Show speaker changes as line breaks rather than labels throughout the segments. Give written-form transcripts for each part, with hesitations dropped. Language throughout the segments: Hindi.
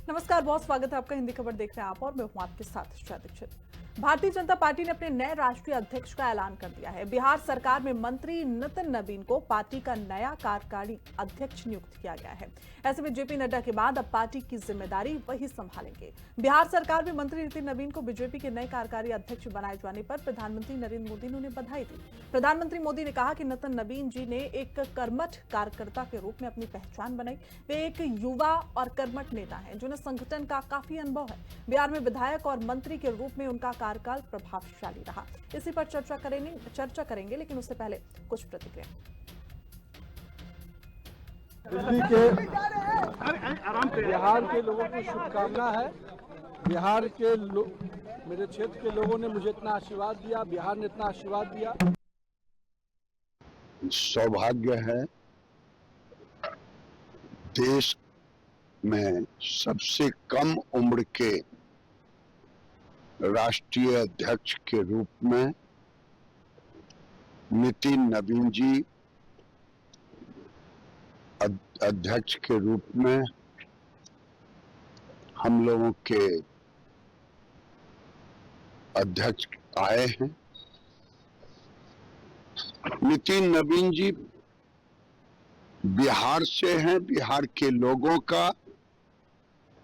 नमस्कार, बहुत स्वागत है आपका। हिंदी खबर देख रहे हैं आप और मैं हूं आपके साथ श्रेया दीक्षित। भारतीय जनता पार्टी ने अपने नए राष्ट्रीय अध्यक्ष का ऐलान कर दिया है। बिहार सरकार में मंत्री नितिन नवीन को पार्टी का नया कार्यकारी अध्यक्ष नियुक्त किया गया है। ऐसे में जेपी नड्डा के बाद अब पार्टी की जिम्मेदारी वही संभालेंगे। बिहार सरकार में मंत्री नितिन नवीन को बीजेपी के नए कार्यकारी अध्यक्ष बनाए जाने पर प्रधानमंत्री नरेंद्र मोदी ने उन्हें बधाई दी। प्रधानमंत्री मोदी ने कहा कि नितिन नवीन जी ने एक कर्मठ कार्यकर्ता के रूप में अपनी पहचान बनाई। वे एक युवा और कर्मठ नेता हैं जिन्हें संगठन का काफी अनुभव है। बिहार में विधायक और मंत्री के रूप में उनका कार्यकाल प्रभावशाली रहा। इसी पर चर्चा करेंगे, लेकिन उससे पहले कुछ प्रतिक्रिया।
बिहार के लोगों को शुभकामना है। बिहार के मेरे क्षेत्र के लोगों ने मुझे इतना आशीर्वाद दिया, बिहार ने इतना आशीर्वाद दिया।
सौभाग्य है देश में सबसे कम उम्र के राष्ट्रीय अध्यक्ष के रूप में नितिन नवीन जी अध्यक्ष के रूप में हम लोगों के अध्यक्ष आए हैं। नितिन नवीन जी बिहार से हैं। बिहार के लोगों का,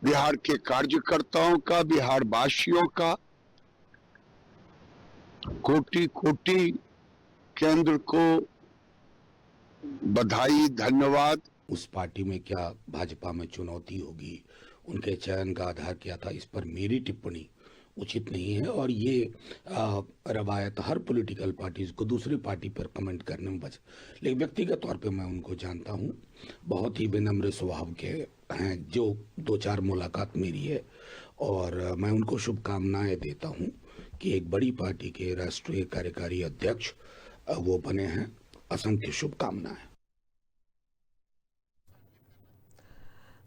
बिहार के कार्यकर्ताओं का, बिहार वासियों का कोटि कोटि केंद्र को बधाई, धन्यवाद।
उस पार्टी में क्या भाजपा में चुनौती होगी, उनके चयन का आधार क्या था, इस पर मेरी टिप्पणी उचित नहीं है। और ये रवायत हर पॉलिटिकल पार्टीज को दूसरी पार्टी पर कमेंट करने में बच, लेकिन व्यक्तिगत तौर पे मैं उनको जानता हूँ, बहुत ही विनम्र स्वभाव के हैं। जो 2-4 मुलाकात मेरी है और मैं उनको शुभकामनाएं देता हूँ कि एक बड़ी पार्टी के राष्ट्रीय कार्यकारी अध्यक्ष वो बने हैं। असंख्य शुभकामनाएं।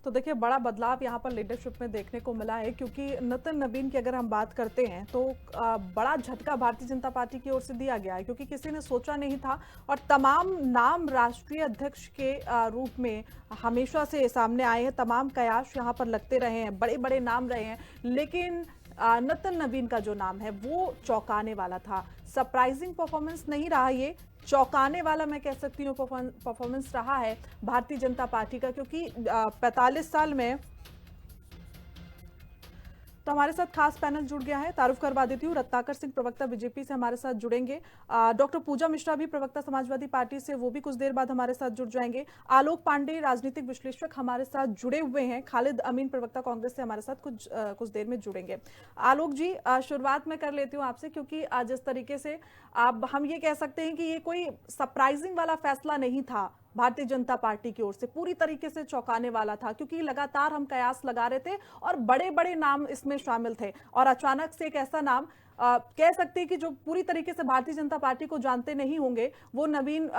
तो देखिए, बड़ा बदलाव यहाँ पर लीडरशिप में देखने को मिला है, क्योंकि नितिन नवीन की अगर हम बात करते हैं तो बड़ा झटका भारतीय जनता पार्टी की ओर से दिया गया है, क्योंकि किसी ने सोचा नहीं था। और तमाम नाम राष्ट्रीय अध्यक्ष के रूप में हमेशा से सामने आए हैं, तमाम कयास यहाँ पर लगते रहे हैं, बड़े बड़े नाम रहे हैं, लेकिन नितिन नवीन का जो नाम है वो चौंकाने वाला था। सरप्राइजिंग परफॉर्मेंस नहीं रहा, ये चौंकाने वाला मैं कह सकती हूँ परफॉर्मेंस रहा है भारतीय जनता पार्टी का, क्योंकि 45 साल में। तो हमारे साथ खास पैनल जुड़ गया है। तारुफ करवा देती हूँ, रत्नाकर सिंह प्रवक्ता बीजेपी से हमारे साथ जुड़ेंगे। डॉक्टर पूजा मिश्रा भी प्रवक्ता समाजवादी पार्टी से, वो भी कुछ देर बाद हमारे साथ जुड़ जाएंगे। आलोक पांडे राजनीतिक विश्लेषक हमारे साथ जुड़े हुए हैं। खालिद अमीन प्रवक्ता कांग्रेस से हमारे साथ कुछ देर में जुड़ेंगे। आलोक जी, शुरुआत में कर लेती हूँ आपसे, क्योंकि जिस तरीके से अब हम ये कह सकते हैं कि ये कोई सरप्राइजिंग वाला फैसला नहीं था भारतीय जनता पार्टी की ओर से, पूरी तरीके से चौंकाने वाला था, क्योंकि लगातार हम कयास लगा रहे थे और बड़े बड़े नाम इसमें शामिल थे। और अचानक से एक ऐसा नाम कह सकते हैं कि जो पूरी तरीके से भारतीय जनता पार्टी को जानते नहीं होंगे, वो नवीन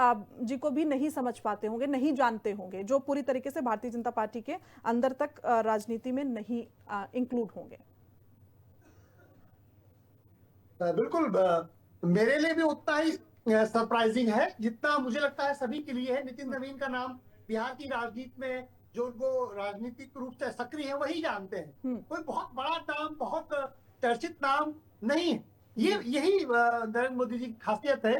जी को भी नहीं समझ पाते होंगे, नहीं जानते होंगे, जो पूरी तरीके से भारतीय जनता पार्टी के अंदर तक राजनीति में नहीं इंक्लूड होंगे।
बिल्कुल, मेरे लिए भी उतना ही सरप्राइजिंग है जितना मुझे लगता है सभी के लिए है। नितिन नवीन का नाम बिहार की राजनीति में जो उनको राजनीतिक रूप से सक्रिय है वही जानते हैं। कोई बहुत बड़ा नाम, बहुत चर्चित नाम नहीं है। यही नरेंद्र मोदी जी की खासियत है।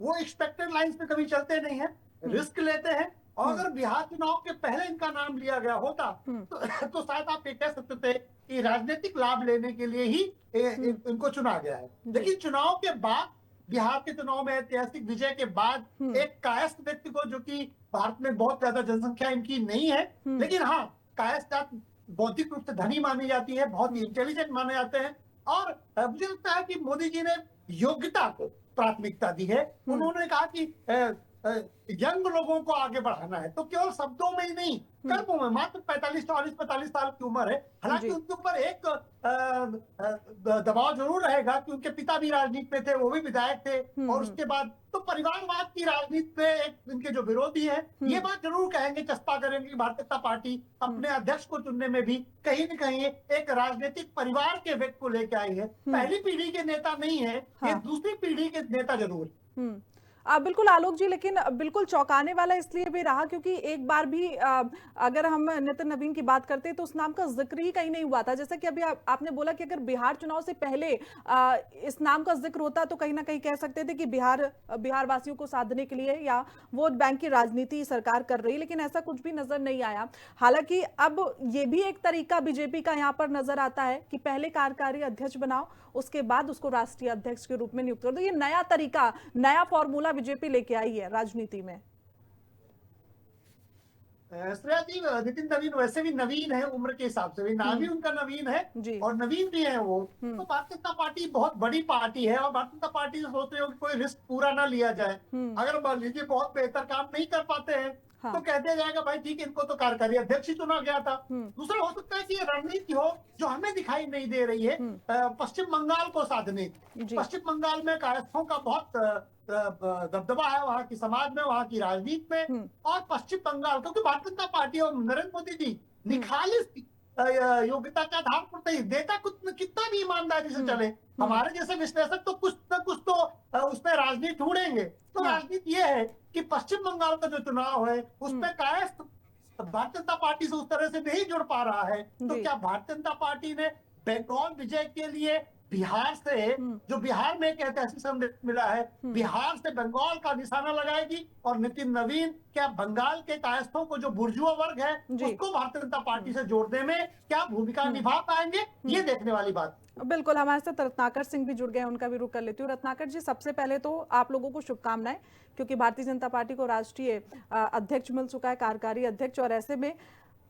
वो एक्सपेक्टेड लाइंस पे कभी चलते नहीं है, रिस्क लेते हैं। और अगर बिहार चुनाव के पहले इनका नाम लिया गया होता तो शायद आप ये कह सकते थे कि राजनीतिक लाभ लेने के लिए ही इनको चुना गया है। लेकिन चुनाव के बाद, बिहार के चुनाव में ऐतिहासिक विजय के बाद, एक कायस्थ व्यक्ति को, जो कि भारत में बहुत ज्यादा जनसंख्या इनकी नहीं है, लेकिन हाँ, कायस्थ जात बौद्धिक रूप से धनी मानी जाती है, बहुत ही इंटेलिजेंट माने जाते हैं। और मुझे लगता है कि मोदी जी ने योग्यता को प्राथमिकता दी है। उन्होंने कहा कि यंग लोगों को आगे बढ़ाना है, तो केवल शब्दों में ही नहीं, कर्मों में। मात्र 45 साल की उम्र है। हालांकि उनके ऊपर एक दबाव जरूर रहेगा कि उनके पिता भी राजनीति में थे, वो भी विधायक थे, और उसके बाद तो परिवारवाद की राजनीति में एक इनके जो विरोधी हैं, ये बात जरूर कहेंगे, चस्पा करेंगे कि भारतीय जनता पार्टी अपने अध्यक्ष को चुनने में भी कहीं न कहीं एक राजनीतिक परिवार के व्यक्ति को लेकर आई है। पहली पीढ़ी के नेता नहीं है, ये दूसरी पीढ़ी के नेता जरूर है।
बिल्कुल आलोक जी, लेकिन बिल्कुल चौंकाने वाला इसलिए भी रहा क्योंकि एक बार भी अगर हम नितिन नवीन की बात करते हैं तो उस नाम का जिक्र ही कहीं नहीं हुआ था। जैसा कि अभी आपने बोला कि अगर बिहार चुनाव से पहले इस नाम का जिक्र होता तो कहीं ना कहीं कह सकते थे कि बिहार वासियों को साधने के लिए या वोट बैंक की राजनीति सरकार कर रही, लेकिन ऐसा कुछ भी नजर नहीं आया। हालांकि अब ये भी एक तरीका बीजेपी का यहाँ पर नजर आता है कि पहले कार्यकारी अध्यक्ष बनाओ, उसके बाद उसको राष्ट्रीय अध्यक्ष के रूप में नियुक्त कर दो। ये नया तरीका, नया फॉर्मूला बीजेपी लेके आई है राजनीति में।
श्रेया जी, नितिन नवीन वैसे भी नवीन है, उम्र के हिसाब से भी नाम ही उनका नवीन है
जी।
और नवीन भी है वो। तो भारतीय जनता पार्टी बहुत बड़ी पार्टी है और भारतीय जनता पार्टी से सोच रहे हो कि कोई रिस्क पूरा ना लिया जाए। अगर मान लीजिए बहुत बेहतर काम नहीं कर पाते हैं तो कह दिया जाएगा भाई ठीक है, इनको तो कार्यकारी अध्यक्ष ही चुना गया था। दूसरा हो सकता है कि ये रणनीति हो जो हमें दिखाई नहीं दे रही है, पश्चिम बंगाल को साधने। पश्चिम बंगाल में कायस्थों का बहुत दबदबा है वहां की समाज में, वहां की राजनीति में। और पश्चिम बंगाल, क्योंकि भारतीय जनता पार्टी और नरेंद्र मोदी जी निखालिस योग्यता के आधार पर नहीं देता, कुछ कितना भी ईमानदारी से चले, हमारे जैसे विश्लेषक तो कुछ न कुछ तो उसमें राजनीति ढूंढेंगे। तो राजनीति ये है कि पश्चिम बंगाल का जो चुनाव है उसमें कायस्थ भारतीय जनता पार्टी से उस तरह से नहीं जुड़ पा रहा है। तो क्या भारतीय जनता पार्टी ने बंगाल विजय के लिए बिहार से, जो बिहार में एक ऐतिहासिक संदेश मिला है, बिहार से बंगाल का निशाना लगाएगी और नितिन नवीन क्या बंगाल के कायस्थों को जो बुर्जुआ वर्ग है उसको भारतीय जनता पार्टी से जोड़ने में क्या भूमिका निभा पाएंगे, ये देखने वाली बात।
बिल्कुल, हमारे साथ रत्नाकर सिंह भी जुड़ गए हैं, उनका भी रुख कर लेती हूँ। रत्नाकर जी, सबसे पहले तो आप लोगों को शुभकामनाएं, क्योंकि भारतीय जनता पार्टी को राष्ट्रीय अध्यक्ष मिल चुका है, कार्यकारी अध्यक्ष, और ऐसे में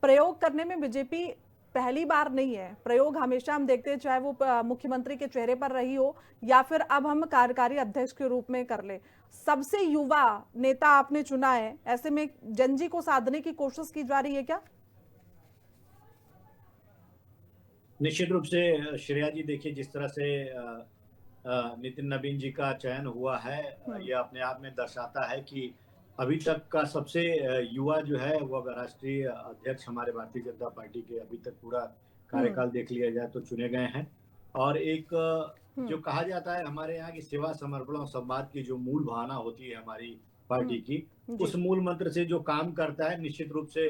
प्रयोग करने में बीजेपी पहली बार नहीं है। प्रयोग हमेशा हम देखते हैं, चाहे वो मुख्यमंत्री के चेहरे पर रही हो या फिर अब हम कार्यकारी अध्यक्ष के रूप में कर ले। सबसे युवा नेता आपने चुना है, ऐसे में जनजी को साधने की कोशिश की जा रही है क्या?
निश्चित रूप से श्रेया जी, देखिए जिस तरह से नितिन नवीन जी का चयन हुआ है, यह अपने आप में दर्शाता है कि अभी तक का सबसे युवा जो है वो राष्ट्रीय अध्यक्ष हमारे भारतीय जनता पार्टी के अभी तक पूरा कार्यकाल देख लिया जाए तो चुने गए हैं। और एक जो कहा जाता है हमारे यहाँ की सेवा, समर्पण और संवाद की जो मूल भावना होती है हमारी पार्टी की, उस मूल मंत्र से जो काम करता है, निश्चित रूप से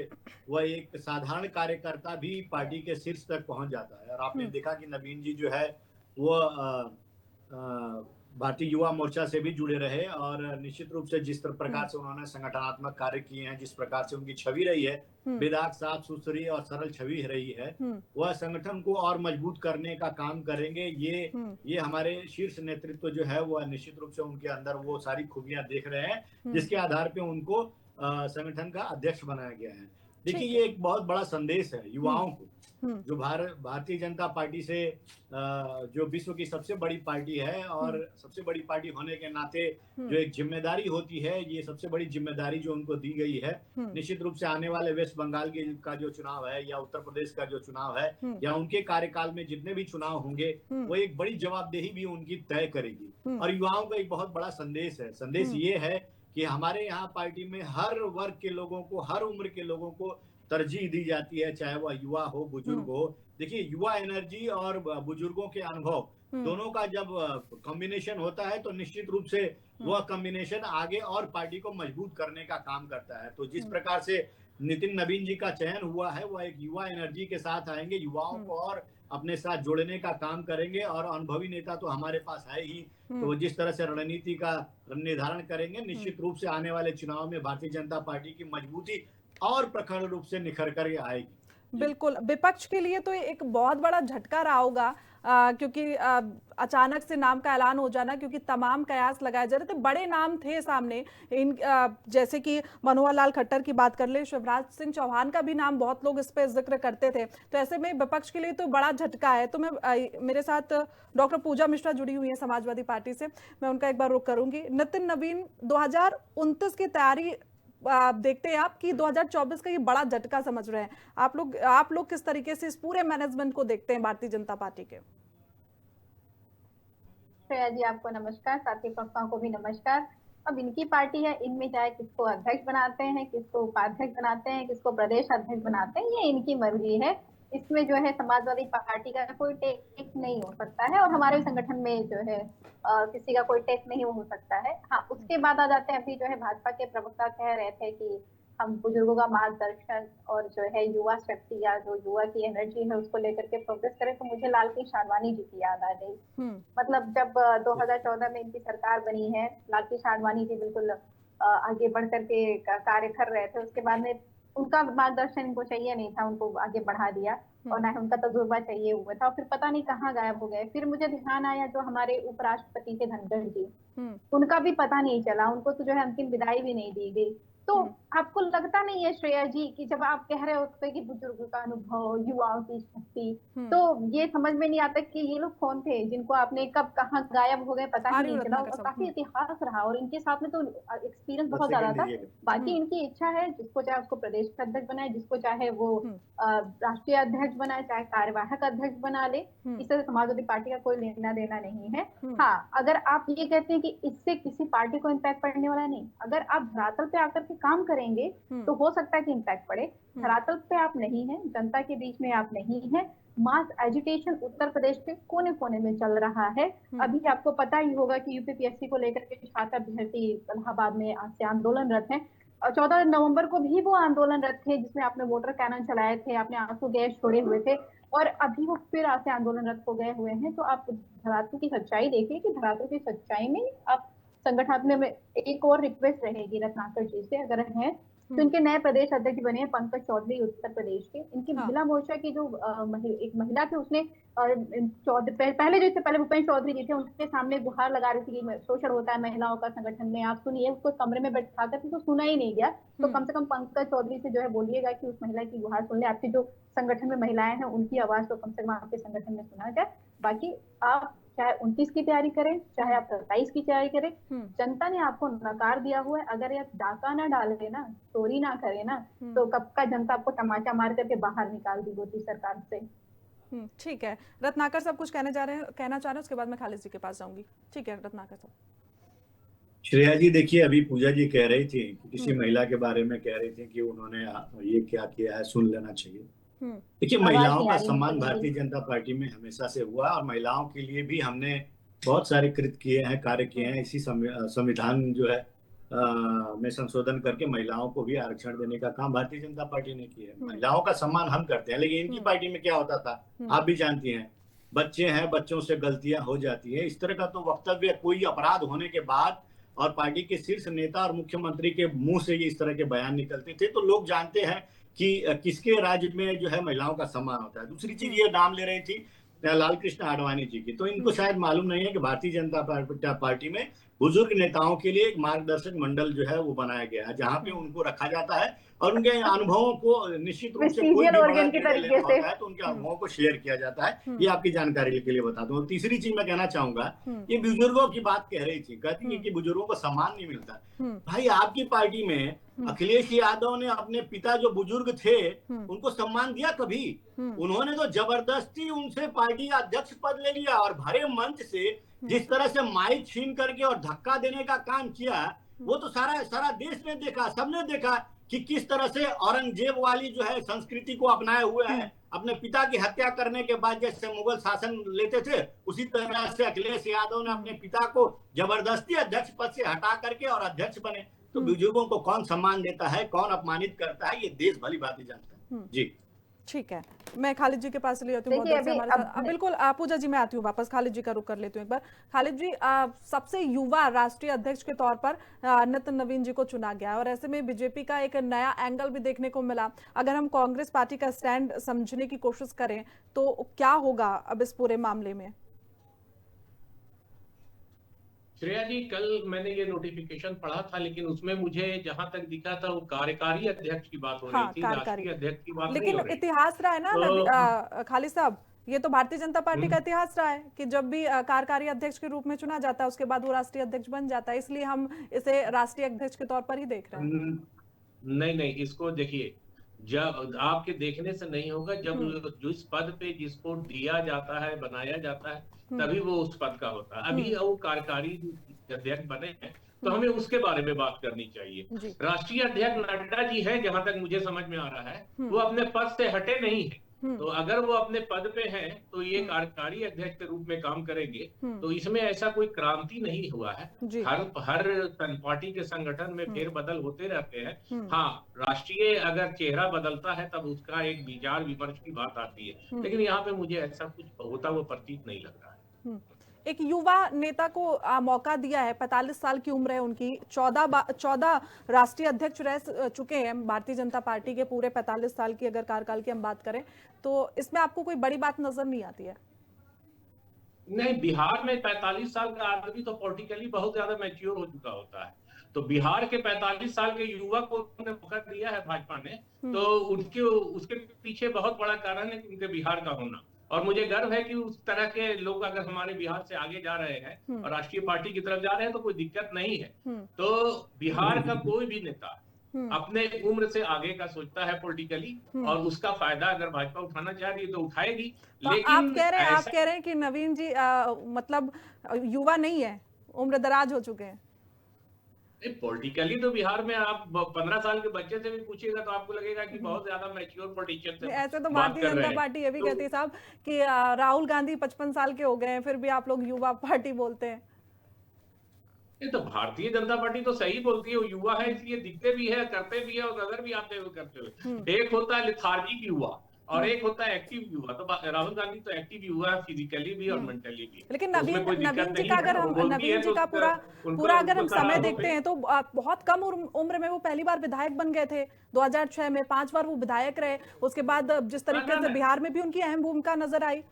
वह एक साधारण कार्यकर्ता भी पार्टी के शीर्ष तक पहुंच जाता है। और आपने देखा कि नवीन जी जो है वो भारतीय युवा मोर्चा से भी जुड़े रहे और निश्चित रूप से जिस प्रकार से उन्होंने संगठनात्मक कार्य किए हैं, जिस प्रकार से उनकी छवि रही है, बेदाग, साफ सुथरी और सरल छवि रही है, वह संगठन को और मजबूत करने का काम करेंगे। ये हमारे शीर्ष नेतृत्व जो है वह निश्चित रूप से उनके अंदर वो सारी खूबियां देख रहे हैं, जिसके आधार पे उनको संगठन का अध्यक्ष बनाया गया है। देखिए, ये एक बहुत बड़ा संदेश है युवाओं को, जो भारतीय जनता पार्टी से जो विश्व की सबसे बड़ी पार्टी है और सबसे बड़ी पार्टी होने के नाते जो एक जिम्मेदारी होती है, ये सबसे बड़ी जिम्मेदारी जो उनको दी गई है। निश्चित रूप से आने वाले वेस्ट बंगाल का जो चुनाव है या उत्तर प्रदेश का जो चुनाव है या उनके कार्यकाल में जितने भी चुनाव होंगे, वो एक बड़ी जवाबदेही भी उनकी तय करेगी। और युवाओं का एक बहुत बड़ा संदेश है। संदेश ये है कि हमारे यहाँ पार्टी में हर वर्ग के लोगों को, हर उम्र के लोगों को तरजीह दी जाती है, चाहे वह युवा हो, बुजुर्ग हो। देखिए, युवा एनर्जी और बुजुर्गों के अनुभव दोनों का जब कॉम्बिनेशन होता है तो निश्चित रूप से वह कॉम्बिनेशन आगे और पार्टी को मजबूत करने का काम करता है। तो जिस प्रकार से नितिन नवीन जी का चयन हुआ है, वह एक युवा एनर्जी के साथ आएंगे, युवाओं को और अपने साथ जोड़ने का काम करेंगे। और अनुभवी नेता तो हमारे पास है ही, तो जिस तरह से रणनीति का निर्धारण करेंगे, निश्चित रूप से आने वाले चुनाव में भारतीय जनता पार्टी की मजबूती और प्रखर रूप से निखर कर आएगी।
बिल्कुल, विपक्ष के लिए तो एक बहुत बड़ा झटका रहा होगा, क्योंकि अचानक से नाम का ऐलान हो जाना, क्योंकि तमाम कयास लगाए जा रहे थे, बड़े नाम थे सामने, जैसे कि मनोहर लाल खट्टर की बात कर ले, शिवराज सिंह चौहान का भी नाम बहुत लोग इस पे जिक्र करते थे। तो ऐसे में विपक्ष के लिए तो बड़ा झटका है। तो मेरे साथ डॉक्टर पूजा मिश्रा जुड़ी हुई है समाजवादी पार्टी से, मैं उनका एक बार रुख करूंगी। नितिन नवीन, 2029 की तैयारी देखते हैं आप कि 2024 का ये बड़ा झटका समझ रहे हैं आप लोग किस तरीके से इस पूरे मैनेजमेंट को देखते हैं भारतीय जनता पार्टी के?
श्रेया जी, आपको नमस्कार, साथी वक्ताओं को भी नमस्कार। अब इनकी पार्टी है, इनमें चाहे किसको अध्यक्ष बनाते हैं, किसको उपाध्यक्ष बनाते हैं, किसको प्रदेश अध्यक्ष बनाते हैं, ये इनकी मर्जी है। इसमें जो है समाजवादी पार्टी का कोई टेक नहीं हो सकता है और हमारे संगठन में जो है किसी का कोई टेक नहीं हो सकता है। हाँ, उसके बाद आ जाते हैं, अभी जो है भाजपा के प्रवक्ता कह रहे थे कि हम बुजुर्गों का मार्गदर्शन और जो है युवा शक्ति या जो युवा की एनर्जी है उसको लेकर के प्रोग्रेस करें, तो मुझे लालकृष्ण आडवाणी जी की याद आ गई। मतलब जब 2014 में इनकी सरकार बनी है, लालकृष्ण आडवाणी जी बिल्कुल आगे बढ़ करके कार्य कर रहे थे। उसके बाद में उनका मार्गदर्शन इनको चाहिए नहीं था, उनको आगे बढ़ा दिया और ना ही उनका तजुर्बा चाहिए हुआ था, और फिर पता नहीं कहाँ गायब हो गए। फिर मुझे ध्यान आया जो हमारे उपराष्ट्रपति थे धनखड़ जी, उनका भी पता नहीं चला, उनको तो जो है अंतिम विदाई भी नहीं दी गई। तो आपको लगता नहीं है श्रेया जी कि जब आप कह रहे होते कि बुजुर्ग का अनुभव, युवाओं की शक्ति, तो ये समझ में नहीं आता कि ये लोग कौन थे जिनको आपने कब कहाँ गायब हो गए पता ही नहीं चला, और काफी इतिहास रहा और इनके साथ में तो एक्सपीरियंस बहुत ज्यादा था। बाकी इनकी इच्छा है, जिसको चाहे उसको प्रदेश अध्यक्ष बनाए, जिसको चाहे वो राष्ट्रीय अध्यक्ष बनाए, चाहे कार्यवाहक अध्यक्ष बना ले, इससे समाजवादी पार्टी का कोई लेना देना नहीं है। हाँ, अगर आप ये कहते हैं कि इससे किसी पार्टी को इम्पैक्ट पड़ने वाला नहीं, अगर आप धरातल पे आकर के काम करेंगे तो हो सकता है कि इम्पैक्ट पड़े। धरातल पे आप नहीं है, जनता के बीच में आप नहीं है, मास एजुटेशन उत्तर प्रदेश के कोने कोने में चल रहा है। अभी आपको पता ही होगा कि यूपीपीएससी को लेकर के छात्र अभ्यर्थी इलाहाबाद में आज से आंदोलनरत हैं, और 14 नवंबर को भी वो आंदोलनरत थे जिसमें आपने वाटर कैनन चलाए थे, आपने आंसू गैस छोड़े हुए थे, और अभी वो फिर आज से आंदोलनरत हो गए हुए हैं। तो आप धरातल की सच्चाई देखिए कि धरातल की सच्चाई में आप संगठन में एक और रिक्वेस्ट रहेगी रत्नाकर जी से, अगर है तो इनके नए प्रदेश अध्यक्ष बने हैं पंकज चौधरी उत्तर प्रदेश के। इनकी महिला मोर्चा की जो एक महिला थी, उसने पहले जो इससे पहले भूपेंद्र चौधरी जी थे, उनके सामने गुहार लगा रही थी कि शोषण होता है महिलाओं का संगठन में, आप सुनिए। उसको कमरे में बैठा कर तो सुना ही नहीं गया, तो कम से कम पंकज चौधरी से जो है बोलिएगा कि उस महिला की गुहार सुन ले, आपकी जो संगठन में महिलाएं हैं उनकी आवाज तो कम से कम आपके संगठन में सुना जाए। बाकी आप चाहे 29 की तैयारी करें, चाहे आप 27 की तैयारी करें, जनता ने आपको नकार दिया हुआ है। अगर ये डाका ना डाले ना, चोरी ना करे ना, तो कब का जनता आपको तमाचा मार करके बाहर निकाल दी होती सरकार से।
ठीक है, रत्नाकर साहब कुछ कहना चाह रहे हैं, उसके बाद मैं खालिद जी के पास जाऊंगी। ठीक है रत्नाकर साहब।
श्रेया जी देखिए, अभी पूजा जी कह रही थी, किसी महिला के बारे में कह रही थी कि उन्होंने ये क्या किया है, सुन लेना चाहिए। देखिए, महिलाओं का सम्मान भारतीय जनता पार्टी में हमेशा से हुआ और महिलाओं के लिए भी हमने बहुत सारे कृत किए हैं, कार्य किए हैं। इसी संविधान जो है में संशोधन करके महिलाओं को भी आरक्षण देने का काम भारतीय जनता पार्टी ने किया है। महिलाओं का सम्मान हम करते हैं, लेकिन इनकी पार्टी में क्या होता था आप भी जानती हैं, बच्चे हैं, बच्चों से गलतियां हो जाती है, इस तरह का तो वक्तव्य कोई अपराध होने के बाद और पार्टी के शीर्ष नेता और मुख्यमंत्री के मुंह से ये इस तरह के बयान निकलते थे, तो लोग जानते हैं कि किसके राज्य में जो है महिलाओं का सम्मान होता है। दूसरी चीज ये नाम ले रही थी लालकृष्ण आडवाणी जी की, तो इनको शायद मालूम नहीं है कि भारतीय जनता पार्टी में बुजुर्ग नेताओं के लिए एक मार्गदर्शक मंडल जो है वो बनाया गया है, जहाँ पे उनको रखा जाता है और उनके अनुभवों को निश्चित रूप से कोई भी बड़ा निर्णय लेना होता है तो उनके अनुभवों को शेयर किया जाता है। ये आपकी जानकारी के लिए बता दूं। तीसरी चीज मैं कहना चाहूंगा, ये बुजुर्गों की बात कह रही थी, कहती है कि बुजुर्गों को सम्मान नहीं मिलता। भाई, आपकी पार्टी में अखिलेश यादव ने अपने पिता जो बुजुर्ग थे उनको सम्मान दिया कभी? उन्होंने तो जबरदस्ती उनसे पार्टी का अध्यक्ष पद ले लिया और भरे मंच से जिस तरह से माइक छीन करके और धक्का देने का काम किया, वो तो सारा देश ने देखा, सबने देखा कि किस तरह से औरंगजेब वाली जो है संस्कृति को अपनाए हुए है। अपने पिता की हत्या करने के बाद जैसे मुगल शासन लेते थे, उसी तरह से अखिलेश यादव ने अपने पिता को जबरदस्ती अध्यक्ष पद से हटा करके और अध्यक्ष बने। तो बुजुर्गों को कौन सम्मान देता है, कौन अपमानित करता है, ये देश भली भांति जानता है। जी
ठीक है, मैं खालिद जी के पास ले आती हूँ हमारे साथ। बिल्कुल पूजा जी, मैं आती हूँ वापस, खालिद जी का रुख कर लेती हूँ एक बार। खालिद जी, सबसे युवा राष्ट्रीय अध्यक्ष के तौर पर नितिन नवीन जी को चुना गया और ऐसे में बीजेपी का एक नया एंगल भी देखने को मिला। अगर हम कांग्रेस पार्टी का स्टैंड समझने की कोशिश करें तो क्या होगा अब इस पूरे मामले में?
श्रेया जी, कल मैंने ये नोटिफिकेशन पढ़ा था, लेकिन उसमें मुझे जहां तक दिखा था वो कार्यकारी अध्यक्ष की बात हो रही थी, राष्ट्रीय अध्यक्ष की बात नहीं हो रही।
इतिहास रहा है ना खालिद साहब, ये तो भारतीय जनता पार्टी का इतिहास रहा है कि जब भी कार्यकारी अध्यक्ष के रूप में चुना जाता है उसके बाद वो राष्ट्रीय अध्यक्ष बन जाता है, इसलिए हम इसे राष्ट्रीय अध्यक्ष के तौर पर ही देख रहे हैं।
नहीं, इसको देखिए, जब आपके देखने से नहीं होगा, जब जिस पद पे जिसको दिया जाता है, बनाया जाता है, तभी वो उस पद का होता है। अभी वो कार्यकारी अध्यक्ष बने हैं तो हमें उसके बारे में बात करनी चाहिए। राष्ट्रीय अध्यक्ष नड्डा जी है, जहां तक मुझे समझ में आ रहा है, वो अपने पद से हटे नहीं है। तो अगर वो अपने पद पे हैं तो ये कार्यकारी अध्यक्ष के रूप में काम करेंगे। तो इसमें ऐसा कोई क्रांति नहीं हुआ है। हर पार्टी के संगठन में फेरबदल होते रहते हैं। हाँ, राष्ट्रीय अगर चेहरा बदलता है तब उसका एक विचार विमर्श की बात आती है, लेकिन यहाँ पे मुझे ऐसा कुछ होता हुआ प्रतीत नहीं लग रहा है।
एक युवा नेता को मौका दिया है, 45 साल की उम्र है उनकी, 14 राष्ट्रीय अध्यक्ष रह चुके हैं भारतीय जनता पार्टी के पूरे 45 साल की अगर कार्यकाल की हम बात करें, तो इसमें आपको कोई बड़ी बात नजर नहीं आती है?
नहीं, बिहार में 45 साल का आदमी तो पॉलिटिकली बहुत ज्यादा मैच्योर हो चुका होता है। तो बिहार के 45 साल के युवा को उन्होंने मौका दिया है भाजपा ने, तो उसके पीछे बहुत बड़ा कारण है कि उनके बिहार का होना। और मुझे गर्व है कि उस तरह के लोग अगर हमारे बिहार से आगे जा रहे हैं और राष्ट्रीय पार्टी की तरफ जा रहे हैं तो कोई दिक्कत नहीं है। तो बिहार का कोई भी नेता अपने उम्र से आगे का सोचता है पॉलिटिकली, और उसका फायदा अगर भाजपा उठाना चाह रही है तो उठाएगी।
तो
लेकिन
आप कह रहे हैं कि नवीन जी मतलब युवा नहीं है, उम्र दराज हो चुके हैं।
पॉलिटिकली तो बिहार में आप 15 साल के बच्चे से भी पूछिएगा तो आपको लगेगा कि बहुत ज्यादा मैच्योर पॉलिटिशियन से
ऐसे तो भारतीय जनता पार्टी ये भी कहती है साहब कि राहुल गांधी 55 साल के हो गए हैं, फिर भी आप लोग युवा पार्टी बोलते हैं।
ये तो भारतीय जनता पार्टी तो सही बोलती है, वो युवा है इसलिए दिखते भी है, करते भी है और नजर भी आते हुए करते हुए। एक होता है लेथार्जिक युवा और एक होता है एक्टिव युवा। तो राहुल गांधी तो एक्टिव युवा है, फिजिकली भी और मेंटली भी।
लेकिन नवीन जी का अगर हम नवीन जी का पूरा अगर हम समय देखते हैं तो बहुत कम उम्र में वो पहली बार विधायक बन गए थे 2006 में, 5 बार वो विधायक रहे। उसके बाद जिस तरीके से बिहार में भी उनकी अहम भूमिका नजर आई।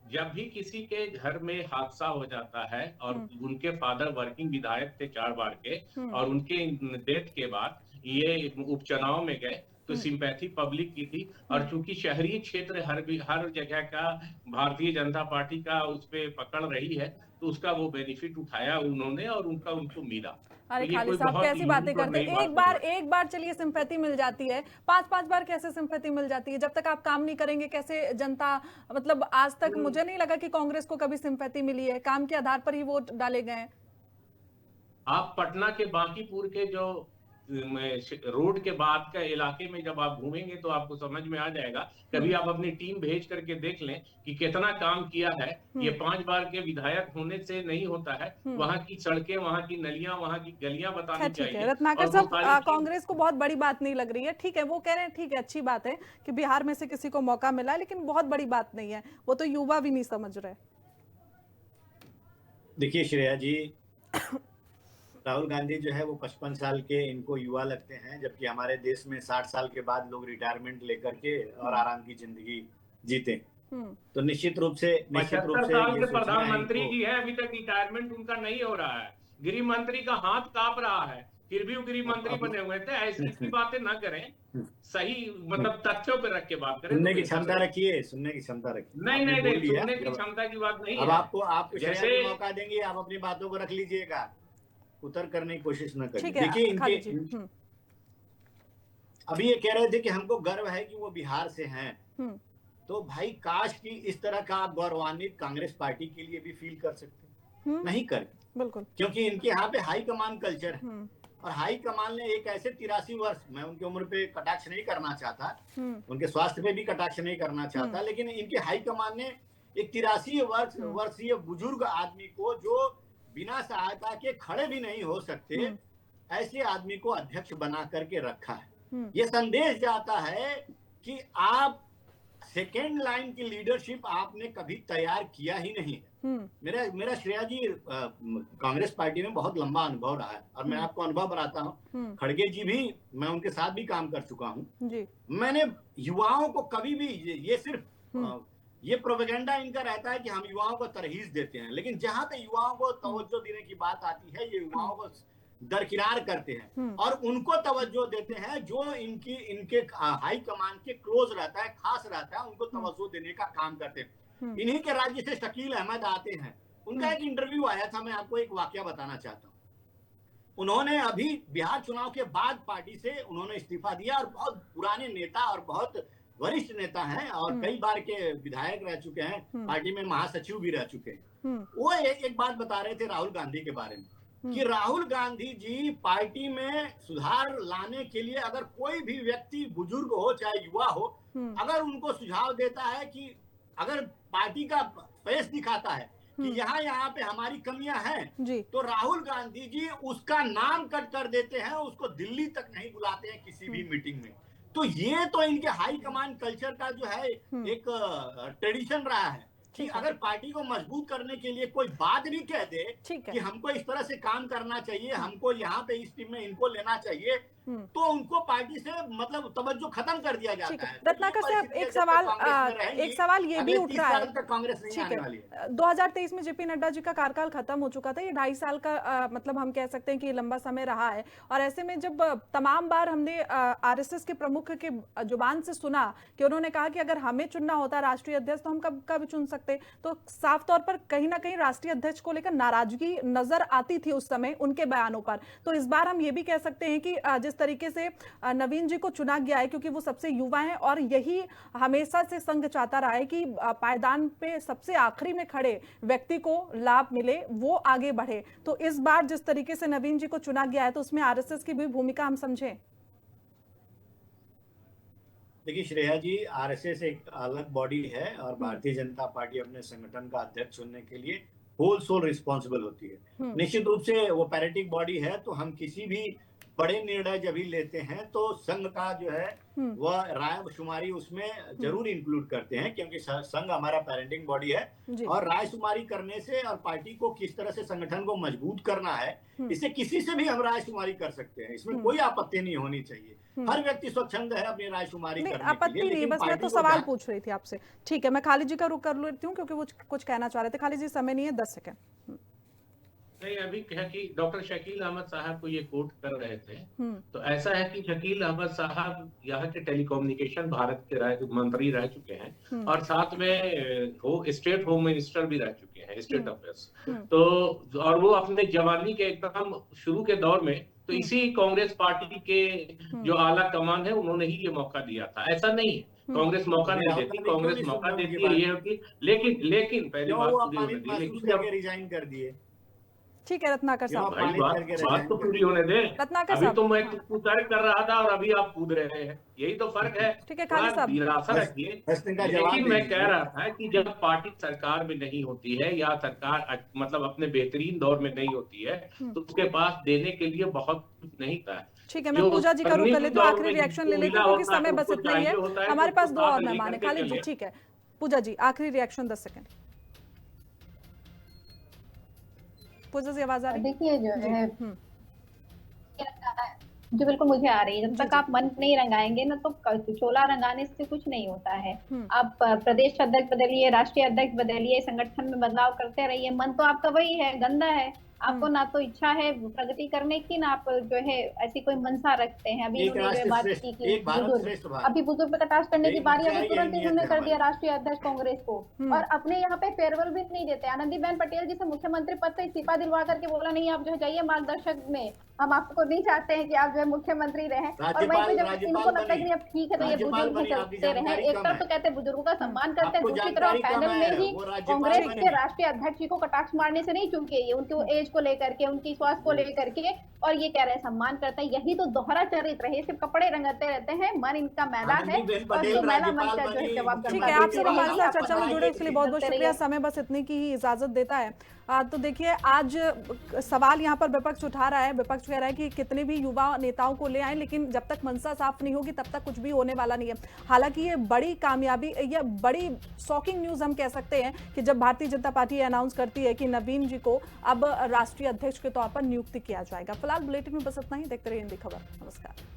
जब भी किसी के घर में हादसा हो जाता है और उनके फादर वर्किंग विधायक थे 4 बार के, और उनके डेथ के बाद ये उपचुनाव में गए तो सिंपैथी पब्लिक की थी। और चूंकि शहरी क्षेत्र हर जगह का भारतीय जनता पार्टी का उस पे पकड़ रही है, तो उसका वो बेनिफिट उठाया उन्होंने और उनको मिला।
अरे खाली साहब कैसी बातें करते हैं, एक बार चलिए सिंपैथी मिल जाती है, 5 बार कैसे सिंपैथी मिल जाती है? जब तक आप काम नहीं करेंगे कैसे जनता, मतलब आज तक मुझे नहीं लगा कि कांग्रेस को कभी सिंपैथी मिली है, काम के आधार पर ही वोट डाले गए हैं।
आप पटना के बांकीपुर के जो रोड के बाद का इलाके में जब आप घूमेंगे तो आपको समझ में आ जाएगा। कभी आप अपनी टीम भेज करके देख लें कि कितना काम किया है। ये 5 बार के विधायक होने से नहीं होता है। वहाँ की सड़कें, वहाँ की नलियां, वहाँ की गलियां बतानी चाहिए।
रत्नाकर साहब, कांग्रेस को बहुत बड़ी बात नहीं लग रही है, ठीक है, वो कह रहे हैं ठीक है अच्छी बात है कि बिहार में से किसी को मौका मिला है, लेकिन बहुत बड़ी बात नहीं है, वो तो युवा भी नहीं समझ रहे।
देखिए श्रेया जी, राहुल गांधी जो है वो 55 साल के इनको युवा लगते हैं, जबकि हमारे देश में 60 साल के बाद लोग रिटायरमेंट लेकर के और आराम की जिंदगी जीते। तो निश्चित रूप से
75 साल के प्रधानमंत्री जी है, अभी तक रिटायरमेंट उनका नहीं हो रहा है। गृह मंत्री का हाथ कांप रहा है, फिर भी वो गृह मंत्री बने हुए थे। ऐसी बातें ना करें, सही मतलब तथ्यों पे रख के बात करें।
सुनने की क्षमता रखिए, सुनने की क्षमता रखिए।
नहीं, सुनने की क्षमता की बात नहीं है।
अब आपको जैसे मौका देंगे, आप अपनी बातों को रख लीजिएगा, उतर करने की कोशिश न करिए। देखिए इनके अभी ये कह रहे थे कि हमको गर्व है कि वो बिहार से हैं, तो भाई काश कि इस तरह का आप गौरवान्वित कांग्रेस पार्टी के लिए भी फील कर सकते, नहीं कर
बिल्कुल,
क्योंकि इनके यहाँ पे हाई कमान कल्चर है। और हाई कमान ने एक ऐसे 83 वर्ष, मैं उनकी उम्र पे कटाक्ष नहीं करना चाहता, उनके स्वास्थ्य पे भी कटाक्ष नहीं करना चाहता, लेकिन इनके हाई कमान ने एक 83 वर्षीय बुजुर्ग आदमी को, जो बिना सहायता के खड़े भी नहीं हो सकते, ऐसे आदमी को अध्यक्ष बना करके रखा है। ये संदेश जाता है कि आप सेकेंड लाइन की लीडरशिप आपने कभी तैयार किया ही नहीं है। मेरा श्रेया जी कांग्रेस पार्टी में बहुत लंबा अनुभव रहा है, और मैं आपको अनुभव बनाता हूँ। खड़गे जी भी, मैं उनके साथ भी काम कर चुका हूँ। मैंने युवाओं को कभी भी ये सिर्फ ये प्रोपेगेंडा इनका रहता है कि हम युवाओं को तरहीज देते हैं, लेकिन जहां पे युवाओं को तवज्जो देने की बात आती है, ये युवाओं को दरकिनार करते हैं और उनको तवज्जो देते हैं जो इनके हाई कमान के क्लोज रहता है, खास रहता है, उनको तवज्जो देने का काम करते हैं। इन्हीं के राज्य से शकील अहमद आते हैं, उनका एक इंटरव्यू आया था, मैं आपको एक वाकया बताना चाहता हूँ। उन्होंने अभी बिहार चुनाव के बाद पार्टी से उन्होंने इस्तीफा दिया, और बहुत पुराने नेता और बहुत वरिष्ठ नेता हैं और कई बार के विधायक रह चुके हैं, पार्टी में महासचिव भी रह चुके हैं। वो एक बात बता रहे थे राहुल गांधी के बारे में कि राहुल गांधी जी पार्टी में सुधार लाने के लिए अगर कोई भी व्यक्ति बुजुर्ग हो चाहे युवा हो, अगर उनको सुझाव देता है कि अगर पार्टी का फेस दिखाता है कि यहाँ पे हमारी कमियां हैं, तो राहुल गांधी जी उसका नाम कट कर देते हैं, उसको दिल्ली तक नहीं बुलाते हैं किसी भी मीटिंग में। तो ये तो इनके हाई कमांड कल्चर का जो है एक ट्रेडिशन रहा है कि अगर पार्टी को मजबूत करने के लिए कोई बात भी कह दे कि हमको इस तरह से काम करना चाहिए, हमको यहाँ पे इस टीम में इनको लेना चाहिए, तो उनको पार्टी से मतलब तवज्जो खत्म कर दिया जाता है।
रत्नाकर साहब, एक सवाल ये भी उठ रहा है,
कांग्रेस नहीं आने वाली है।
2023 में जेपी नड्डा जी का कार्यकाल खत्म हो चुका था, ये 2.5 साल का मतलब हम कह सकते हैं कि लंबा समय रहा है, और ऐसे में जब तमाम बार हमने आरएसएस के प्रमुख के जुबान से सुना कि उन्होंने कहा कि अगर हमें चुनना होता राष्ट्रीय अध्यक्ष तो हम कब चुन सकते, तो साफ तौर पर कहीं ना कहीं राष्ट्रीय अध्यक्ष को लेकर नाराजगी नजर आती थी उस समय उनके बयानों पर। तो इस बार हम ये भी कह सकते हैं कि जिस तरीके से नवीन जी को चुना गया है, क्योंकि वो सबसे युवा हैं और यही हमेशा से संघ चाहता रहा है कि पायदान पे सबसे आखिरी में खड़े व्यक्ति को लाभ मिले, वो आगे बढ़े, तो इस बार जिस तरीके से नवीन जी को चुना गया है तो उसमें आरएसएस की भी भूमिका हम समझें।
देखिए श्रेया जी, आरएसएस एक अलग बॉडी है और भारतीय जनता पार्टी अपने संगठन का अध्यक्ष चुनने के लिए होल सोल रिस्पॉन्सिबल होती है। निश्चित रूप से वो पैरेटिक बॉडी है, तो हम किसी भी बड़े निर्णय जब भी लेते हैं तो संघ का जो है वह राय शुमारी उसमें जरूर इंक्लूड करते हैं, क्योंकि संघ हमारा पेरेंटिंग बॉडी है और राय शुमारी करने से और पार्टी को किस तरह से संगठन को मजबूत करना है, इससे किसी से भी हम राय शुमारी कर सकते हैं, इसमें कोई आपत्ति नहीं होनी चाहिए। हर व्यक्ति स्वच्छंद है अपनी राय शुमारी करने के लिए।
आपत्ति नहीं, बस मैं तो सवाल पूछ रही थी आपसे। ठीक है, मैं खालिद जी का रुख कर लेती हूँ क्योंकि वो कुछ कहना चाह रहे थे। खालिद जी, समय नहीं है, 10 सेकंड।
नहीं, अभी क्या कि डॉक्टर शकील अहमद साहब को ये कोट कर रहे थे, तो ऐसा है कि शकील अहमद साहब यहाँ के टेलीकम्युनिकेशन भारत के मंत्री रह चुके हैं और साथ में वो स्टेट होम मिनिस्टर भी रह चुके हैं, स्टेट अफेयर्स। तो और वो अपने जवानी के एकदम शुरू के दौर में तो इसी कांग्रेस पार्टी के जो आला कमान है उन्होंने ही ये मौका दिया था। ऐसा नहीं है कांग्रेस मौका नहीं देती, कांग्रेस मौका देती है ये होती, लेकिन पहली बात पूरी होने दी, लेकिन जब
रिजाइन कर दिए।
ठीक है रत्नाकर साहब,
बात तो पूरी होने दे। अभी तो मैं तर्क कर रहा था और अभी आप कूद रहे हैं, यही तो फर्क है।
ठीक है खालिद साहब,
निराशा रखिए। लेकिन मैं कह रहा था कि जब पार्टी सरकार में नहीं होती है या सरकार मतलब अपने बेहतरीन दौर में नहीं होती है तो उसके पास देने के लिए बहुत कुछ नहीं था।
ठीक है, मैं पूजा जी का रुख कर लेती हूँ, आखिरी रिएक्शन ले लेती हूँ क्योंकि समय बस इतना ही है, हमारे पास 2 और मेहमान है। खालिद जी, ठीक है, पूजा जी आखिरी रिएक्शन 10 सेकंड। पूजा जी आवाज आ रही है?
देखिए जो है जी बिल्कुल मुझे आ रही है। जब तक आप मन नहीं रंगाएंगे ना तो चोला रंगाने से कुछ नहीं होता है। आप प्रदेश अध्यक्ष बदलिए, राष्ट्रीय अध्यक्ष बदलिए, संगठन में बदलाव करते रहिए, मन तो आपका वही है, गंदा है। आपको ना तो इच्छा है प्रगति करने की, ना आप जो है ऐसी कोई मनसा रखते हैं। अभी उन्होंने बात की कि अभी बुजुर्ग पे कटाक्ष करने की बारी अभी तुरंत ही उन्होंने कर दिया राष्ट्रीय अध्यक्ष कांग्रेस को, और अपने यहाँ पे फेयरवेल भी नहीं देते। आनंदीबेन पटेल जी से मुख्यमंत्री पद से इस्तीफा दिलवा करके बोला नहीं आप जो है जाइए मार्गदर्शक में, हम आपको नहीं चाहते हैं कि आप जो है मुख्यमंत्री रहे। और वहीं पे जब इनको लगता है कि अब ठीक है तो ये बुजुर्ग भी चलते रहे, एक तरफ तो कहते हैं बुजुर्गों का सम्मान करते हैं, दूसरी तरफ पैनल में ही कांग्रेस के राष्ट्रीय अध्यक्ष जी को कटाक्ष मारने से नहीं चूके, ये उनके एज को लेकर के, उनकी स्वास्थ्य को लेकर के, और ये कह रहे हैं सम्मान करते हैं। यही तो दोहरा चरित्र है, सिर्फ कपड़े रंगते रहते हैं, मन इनका मैला है और जो मैला मन का जो है जवाब।
ठीक है, आप सब हमारे साथ चर्चा में जुड़े उसके लिए बहुत बहुत शुक्रिया। समय बस इतनी की ही इजाजत देता है। तो देखिए, आज सवाल यहाँ पर विपक्ष उठा रहा है, विपक्ष कह रहा है कि कितने भी युवा नेताओं को ले आए, लेकिन जब तक मनसा साफ नहीं होगी तब तक कुछ भी होने वाला नहीं है। हालांकि ये बड़ी कामयाबी, ये बड़ी शॉकिंग न्यूज हम कह सकते हैं कि जब भारतीय जनता पार्टी अनाउंस करती है कि नवीन जी को अब राष्ट्रीय अध्यक्ष के तौर पर नियुक्ति किया जाएगा। फिलहाल बुलेटिन में बस इतना ही, देखते रहिए हिंदी खबर। नमस्कार।